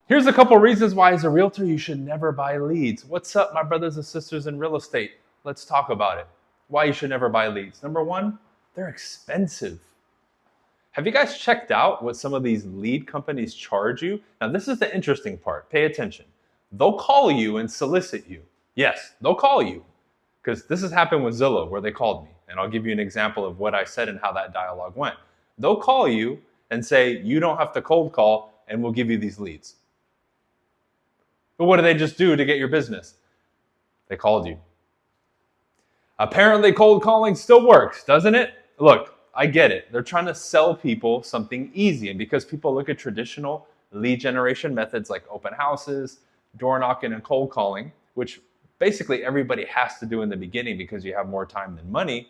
Here's a couple reasons why as a realtor you should never buy leads. What's up, my brothers and sisters in real estate? Let's talk about it. Why you should never buy leads. Number one, they're expensive. Have you guys checked out what some of these lead companies charge you? Now, this is the interesting part. Pay attention. They'll call you and solicit you. Yes, they'll call you. Because this has happened with Zillow where they called me. And I'll give you an example of what I said and how that dialogue went. They'll call you and say, you don't have to cold call and we'll give you these leads. But what do they just do to get your business? They called you. Apparently cold calling still works, doesn't it? Look, I get it. They're trying to sell people something easy. And because people look at traditional lead generation methods like open houses, door knocking, and cold calling, which basically everybody has to do in the beginning because you have more time than money,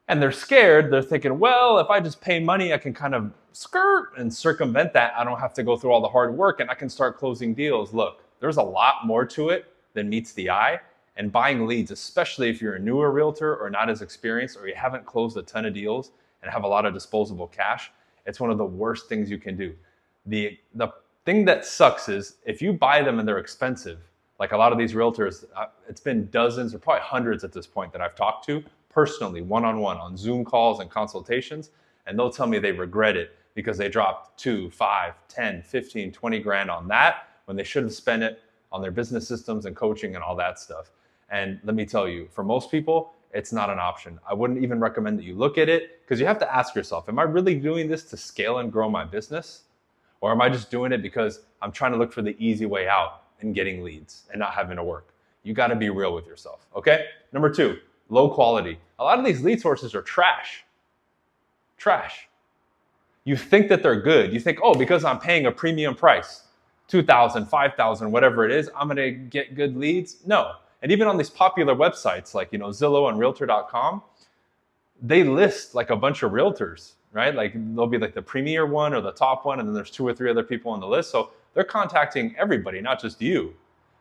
and they're scared, they're thinking, well, if I just pay money, I can kind of skirt and circumvent that. I don't have to go through all the hard work and I can start closing deals. Look, there's a lot more to it than meets the eye. And buying leads, especially if you're a newer realtor or not as experienced or you haven't closed a ton of deals and have a lot of disposable cash, it's one of the worst things you can do. The thing that sucks is if you buy them and they're expensive, like a lot of these realtors, it's been dozens or probably hundreds at this point that I've talked to personally, one-on-one on Zoom calls and consultations, and they'll tell me they regret it because they dropped 2, 5, 10, 15, 20 grand on that when they should have spent it on their business systems and coaching and all that stuff. And let me tell you, for most people, it's not an option. I wouldn't even recommend that you look at it because you have to ask yourself, am I really doing this to scale and grow my business? Or am I just doing it because I'm trying to look for the easy way out and getting leads and not having to work? You got to be real with yourself, okay? Number two, low quality. A lot of these lead sources are trash. Trash. You think that they're good. You think, oh, because I'm paying a premium price, $2,000, $5,000, whatever it is, I'm going to get good leads. No. And even on these popular websites like, Zillow and Realtor.com, they list like a bunch of realtors, right? Like there'll be like the premier one or the top one, and then there's 2 or 3 other people on the list. So they're contacting everybody, not just you.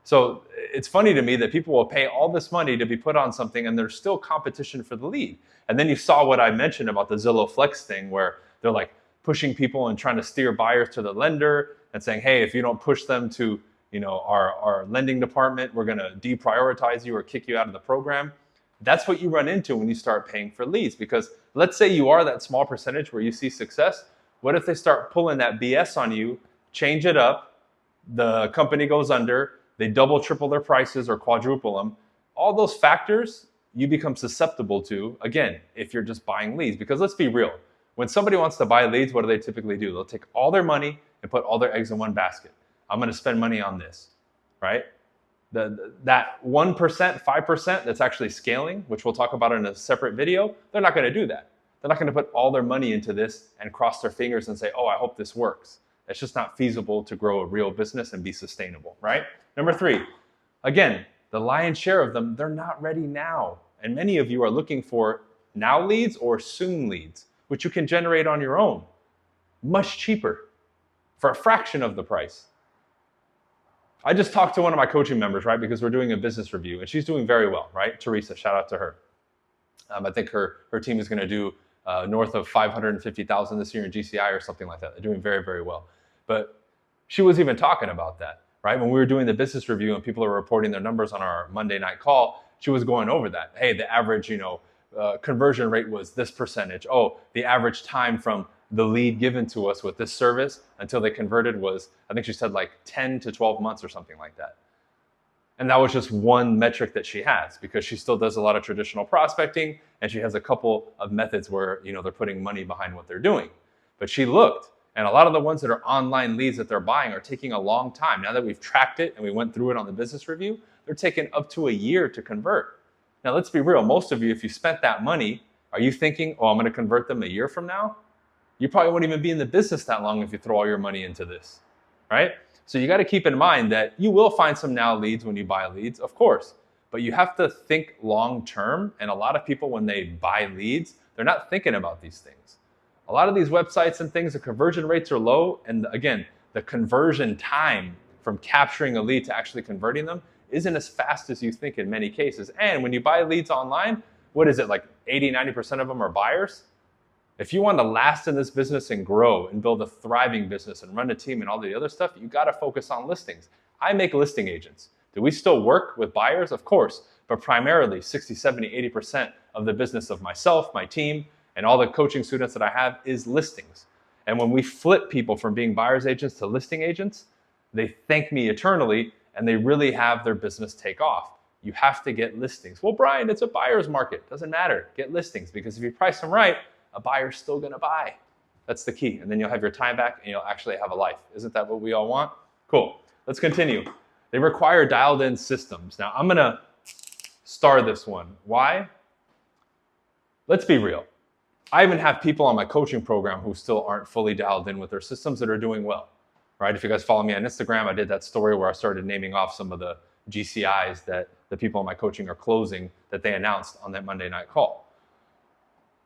So it's funny to me that people will pay all this money to be put on something and there's still competition for the lead. And then you saw what I mentioned about the Zillow Flex thing where they're like pushing people and trying to steer buyers to the lender and saying, hey, if you don't push them to our lending department, we're going to deprioritize you or kick you out of the program. That's what you run into when you start paying for leads. Because let's say you are that small percentage where you see success. What if they start pulling that BS on you, change it up, the company goes under, they double, triple their prices or quadruple them. All those factors you become susceptible to, again, if you're just buying leads. Because let's be real. When somebody wants to buy leads, what do they typically do? They'll take all their money and put all their eggs in one basket. I'm going to spend money on this, right? That 1%, 5% that's actually scaling, which we'll talk about in a separate video, they're not going to do that. They're not going to put all their money into this and cross their fingers and say, oh, I hope this works. It's just not feasible to grow a real business and be sustainable, right? Number 3, again, the lion's share of them, they're not ready now. And many of you are looking for now leads or soon leads, which you can generate on your own, much cheaper, for a fraction of the price. I just talked to one of my coaching members, right? Because we're doing a business review and she's doing very well, right? Teresa, shout out to her. I think her team is going to do north of 550,000 this year in GCI or something like that. They're doing very, very well. But she was even talking about that, right? When we were doing the business review and people are reporting their numbers on our Monday night call, she was going over that. Hey, the average, conversion rate was this percentage. Oh, the average time from the lead given to us with this service until they converted was, I think she said like 10 to 12 months or something like that. And that was just one metric that she has because she still does a lot of traditional prospecting and she has a couple of methods where, they're putting money behind what they're doing. But she looked, and a lot of the ones that are online leads that they're buying are taking a long time. Now that we've tracked it and we went through it on the business review, they're taking up to a year to convert. Now let's be real. Most of you, if you spent that money, are you thinking, oh, I'm going to convert them a year from now? You probably won't even be in the business that long if you throw all your money into this, right? So you got to keep in mind that you will find some now leads when you buy leads, of course, but you have to think long term. And a lot of people, when they buy leads, they're not thinking about these things. A lot of these websites and things, the conversion rates are low. And again, the conversion time from capturing a lead to actually converting them isn't as fast as you think in many cases. And when you buy leads online, what is it, like 80, 90% of them are buyers? If you want to last in this business and grow and build a thriving business and run a team and all the other stuff, you got to focus on listings. I make listing agents. Do we still work with buyers? Of course, but primarily 60, 70, 80% of the business of myself, my team, and all the coaching students that I have is listings. And when we flip people from being buyer's agents to listing agents, they thank me eternally and they really have their business take off. You have to get listings. Well, Bryan, it's a buyer's market. Doesn't matter. Get listings, because if you price them right, a buyer's still going to buy. That's the key. And then you'll have your time back and you'll actually have a life. Isn't that what we all want? Cool. Let's continue. They require dialed in systems. Now, I'm going to star this one. Why? Let's be real. I even have people on my coaching program who still aren't fully dialed in with their systems that are doing well, right? If you guys follow me on Instagram, I did that story where I started naming off some of the GCIs that the people in my coaching are closing that they announced on that Monday night call.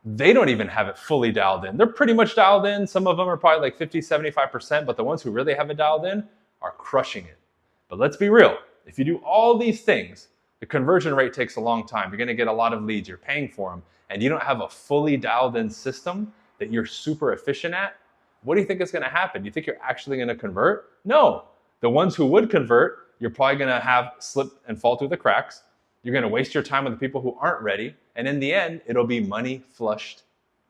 They don't even have it fully dialed in. They're pretty much dialed in. Some of them are probably like 50, 75%, but the ones who really have it dialed in are crushing it. But let's be real. If you do all these things, the conversion rate takes a long time. You're going to get a lot of leads. You're paying for them. And you don't have a fully dialed in system that you're super efficient at. What do you think is going to happen? Do you think you're actually going to convert? No. The ones who would convert, you're probably going to have slip and fall through the cracks. You're going to waste your time with the people who aren't ready. And in the end, it'll be money flushed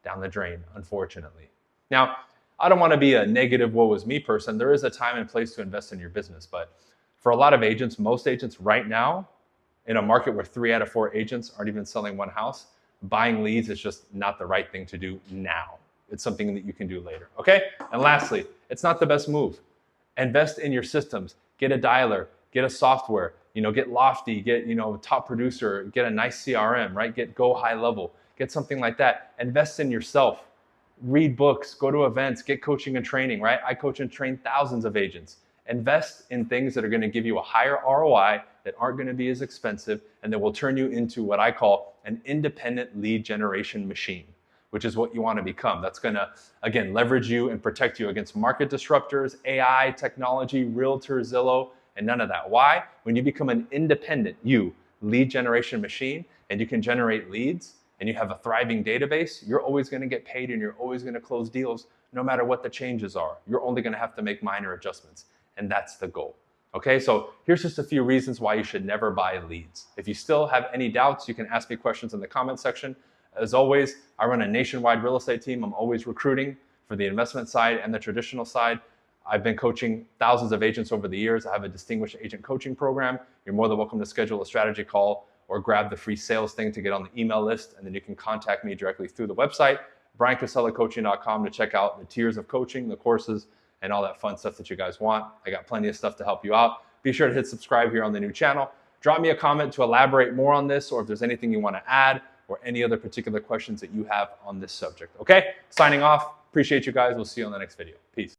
down the drain, unfortunately. Now, I don't want to be a negative woe is me person. There is a time and place to invest in your business. But for a lot of agents, most agents right now, in a market where 3 out of 4 agents aren't even selling one house, buying leads is just not the right thing to do now. It's something that you can do later, okay? And lastly, it's not the best move. Invest in your systems. Get a dialer, get a software, get Lofty, get, top producer, get a nice CRM, right? Get Go High Level, get something like that. Invest in yourself. Read books, go to events, get coaching and training, right? I coach and train thousands of agents. Invest in things that are going to give you a higher ROI, that aren't going to be as expensive, and that will turn you into what I call an independent lead generation machine, which is what you want to become. That's going to, again, leverage you and protect you against market disruptors, AI, technology, Realtor, Zillow, and none of that. Why? When you become an independent, lead generation machine, and you can generate leads, and you have a thriving database, you're always going to get paid and you're always going to close deals no matter what the changes are. You're only going to have to make minor adjustments, and that's the goal. Okay, so here's just a few reasons why you should never buy leads. If you still have any doubts, you can ask me questions in the comment section. As always, I run a nationwide real estate team. I'm always recruiting for the investment side and the traditional side. I've been coaching thousands of agents over the years. I have a distinguished agent coaching program. You're more than welcome to schedule a strategy call or grab the free sales thing to get on the email list, and then you can contact me directly through the website, bryancasellacoaching.com, to check out the tiers of coaching, the courses, and all that fun stuff that you guys want. I got plenty of stuff to help you out. Be sure to hit subscribe here on the new channel. Drop me a comment to elaborate more on this, or if there's anything you want to add or any other particular questions that you have on this subject. Okay, signing off. Appreciate you guys. We'll see you on the next video. Peace.